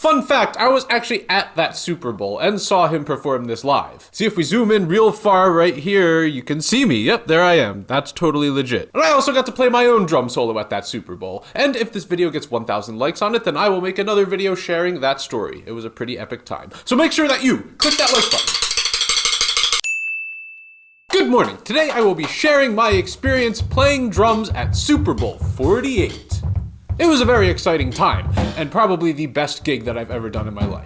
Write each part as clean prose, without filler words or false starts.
Fun fact, I was actually at that Super Bowl and saw him perform this live. See, if we zoom in real far right here, you can see me. Yep, there I am. That's totally legit. And I also got to play my own drum solo at that Super Bowl. And if this video gets 1,000 likes on it, then I will make another video sharing that story. It was a pretty epic time. So make sure that you click that like button. Good morning. Today I will be sharing my experience playing drums at Super Bowl 48. It was a very exciting time, and probably the best gig that I've ever done in my life.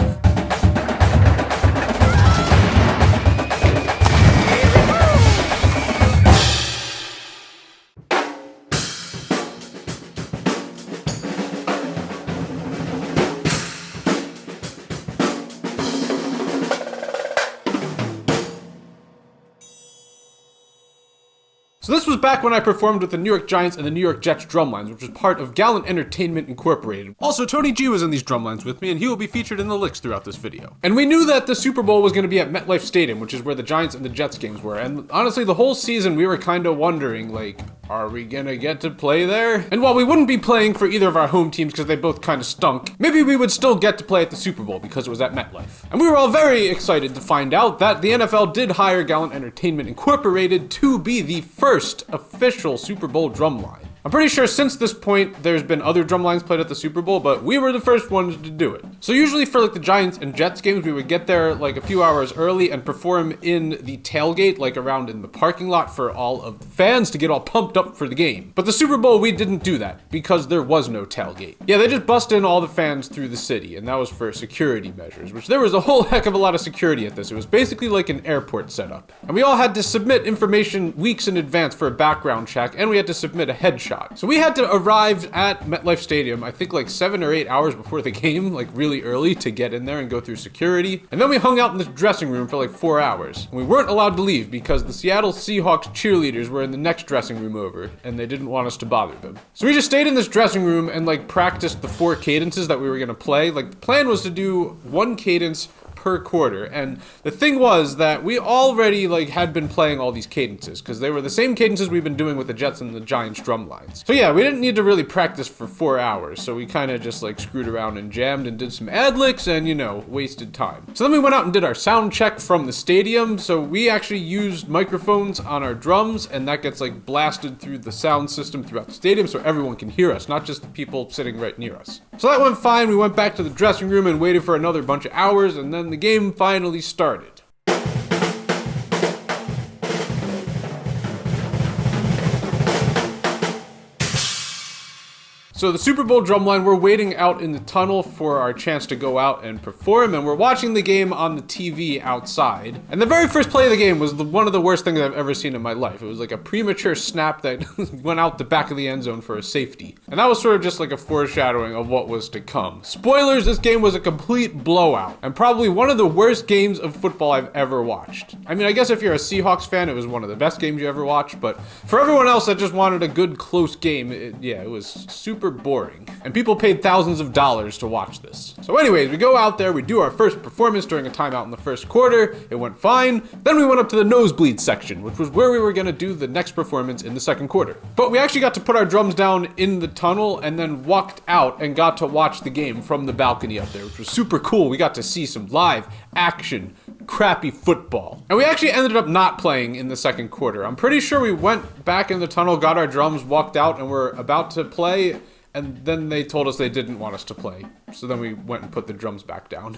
So this was back when I performed with the New York Giants and the New York Jets drumlines, which was part of Gallant Entertainment Incorporated. Also, Tony G was in these drumlines with me, and he will be featured in the licks throughout this video. And we knew that the Super Bowl was going to be at MetLife Stadium, which is where the Giants and the Jets games were. And honestly, the whole season we were kind of wondering, like, are we gonna get to play there? And while we wouldn't be playing for either of our home teams because they both kind of stunk, maybe we would still get to play at the Super Bowl because it was at MetLife. And we were all very excited to find out that the NFL did hire Gallant Entertainment Incorporated to be the first official Super Bowl drumline. I'm pretty sure since this point there's been other drumlines played at the Super Bowl, but we were the first ones to do it. So usually for like the Giants and Jets games, we would get there like a few hours early and perform in the tailgate, like around in the parking lot for all of the fans to get all pumped up for the game. But the Super Bowl, we didn't do that because there was no tailgate. Yeah, they just bust in all the fans through the city, and that was for security measures, which there was a whole heck of a lot of security at this. It was basically like an airport setup. And we all had to submit information weeks in advance for a background check, and we had to submit a headshot. So we had to arrive at MetLife Stadium, I think like 7 or 8 hours before the game, like really early to get in there and go through security. And then we hung out in this dressing room for like 4 hours. And we weren't allowed to leave because the Seattle Seahawks cheerleaders were in the next dressing room over and they didn't want us to bother them. So we just stayed in this dressing room and like practiced the 4 cadences that we were gonna play. Like the plan was to do 1 cadence per quarter, and the thing was that we already like had been playing all these cadences because they were the same cadences we've been doing with the Jets and the Giants drum lines. So yeah, we didn't need to really practice for 4 hours, so we kind of just like screwed around and jammed and did some ad licks and, you know, wasted time. So then we went out and did our sound check from the stadium. So we actually used microphones on our drums, and that gets like blasted through the sound system throughout the stadium so everyone can hear us, not just the people sitting right near us. So that went fine. We went back to the dressing room and waited for another bunch of hours, and then the game finally started. So the Super Bowl drumline, we're waiting out in the tunnel for our chance to go out and perform, and we're watching the game on the TV outside. And the very first play of the game was one of the worst things I've ever seen in my life. It was like a premature snap that went out the back of the end zone for a safety. And that was sort of just like a foreshadowing of what was to come. Spoilers, this game was a complete blowout, and probably one of the worst games of football I've ever watched. I mean, I guess if you're a Seahawks fan, it was one of the best games you ever watched, but for everyone else that just wanted a good, close game, it was super boring. And people paid thousands of dollars to watch this. So anyways, we go out there, we do our first performance during a timeout in the first quarter. It went fine. Then we went up to the nosebleed section, which was where we were going to do the next performance in the second quarter. But we actually got to put our drums down in the tunnel and then walked out and got to watch the game from the balcony up there, which was super cool. We got to see some live action, crappy football. And we actually ended up not playing in the second quarter. I'm pretty sure we went back in the tunnel, got our drums, walked out, and were about to play, and then they told us they didn't want us to play. So then we went and put the drums back down.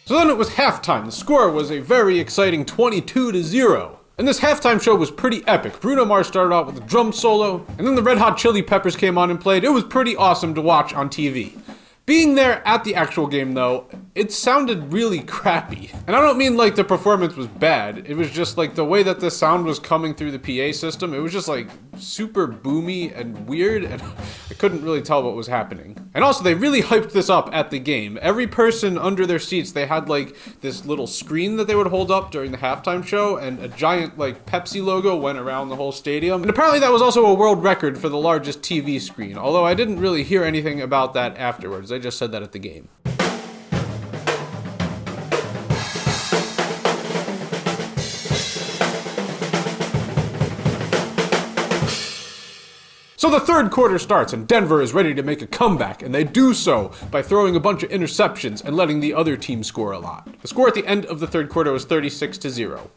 So then it was halftime. The score was a very exciting 22-0. And this halftime show was pretty epic. Bruno Mars started out with a drum solo, and then the Red Hot Chili Peppers came on and played. It was pretty awesome to watch on TV. Being there at the actual game, though, it sounded really crappy. And I don't mean like the performance was bad. It was just like the way that the sound was coming through the PA system. It was just like super boomy and weird, and I couldn't really tell what was happening. And also, they really hyped this up at the game. Every person under their seats, they had like this little screen that they would hold up during the halftime show, and a giant like Pepsi logo went around the whole stadium. And apparently that was also a world record for the largest TV screen, although I didn't really hear anything about that afterwards. I just said that at the game. So the third quarter starts and Denver is ready to make a comeback, and they do so by throwing a bunch of interceptions and letting the other team score a lot. The score at the end of the third quarter was 36-0.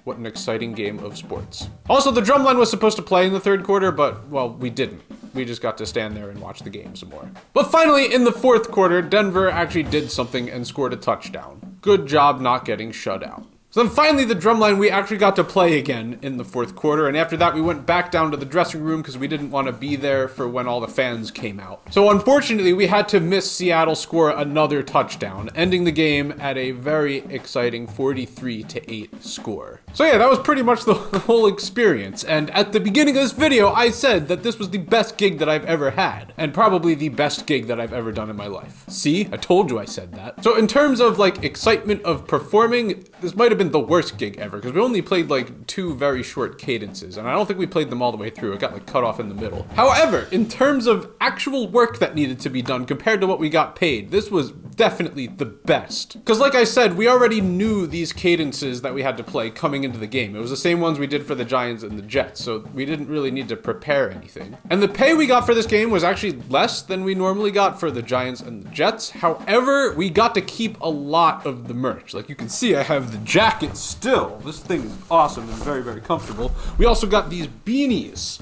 What an exciting game of sports. Also, the drumline was supposed to play in the third quarter, but, well, we didn't. We just got to stand there and watch the game some more. But finally, in the fourth quarter, Denver actually did something and scored a touchdown. Good job not getting shut out. So then finally, the drumline, we actually got to play again in the fourth quarter, and after that we went back down to the dressing room because we didn't want to be there for when all the fans came out. So unfortunately, we had to miss Seattle score another touchdown, ending the game at a very exciting 43-8 score. So yeah, that was pretty much the whole experience, and at the beginning of this video, I said that this was the best gig that I've ever had, and probably the best gig that I've ever done in my life. See? I told you I said that. So in terms of like excitement of performing, this might have been the worst gig ever, because we only played like 2 very short cadences, and I don't think we played them all the way through. It got like cut off in the middle. However, in terms of actual work that needed to be done compared to what we got paid, this was definitely the best. Because like I said, we already knew these cadences that we had to play coming into the game. It was the same ones we did for the Giants and the Jets, so we didn't really need to prepare anything. And the pay we got for this game was actually less than we normally got for the Giants and the Jets. However, we got to keep a lot of the merch. Like you can see, I have the jacket still. This thing is awesome and very, very comfortable. We also got these beanies.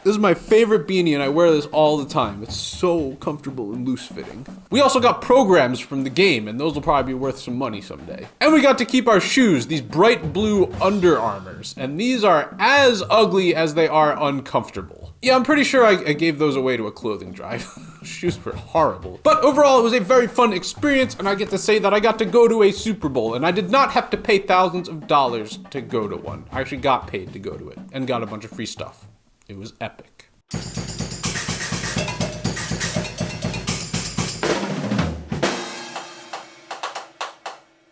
This is my favorite beanie and I wear this all the time. It's so comfortable and loose fitting. We also got programs from the game, and those will probably be worth some money someday. And we got to keep our shoes, these bright blue Under Armours, and these are as ugly as they are uncomfortable. Yeah, I'm pretty sure I gave those away to a clothing drive. Shoes were horrible. But overall, it was a very fun experience, and I get to say that I got to go to a Super Bowl, and I did not have to pay thousands of dollars to go to one. I actually got paid to go to it, and got a bunch of free stuff. It was epic.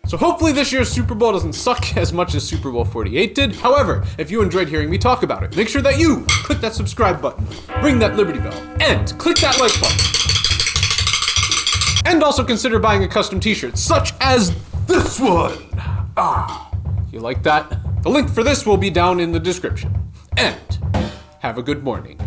So hopefully this year's Super Bowl doesn't suck as much as Super Bowl 48 did. However, if you enjoyed hearing me talk about it, make sure that you click that subscribe button, ring that Liberty Bell, and click that like button. And also consider buying a custom t-shirt, such as this one. You like that? The link for this will be down in the description. And have a good morning.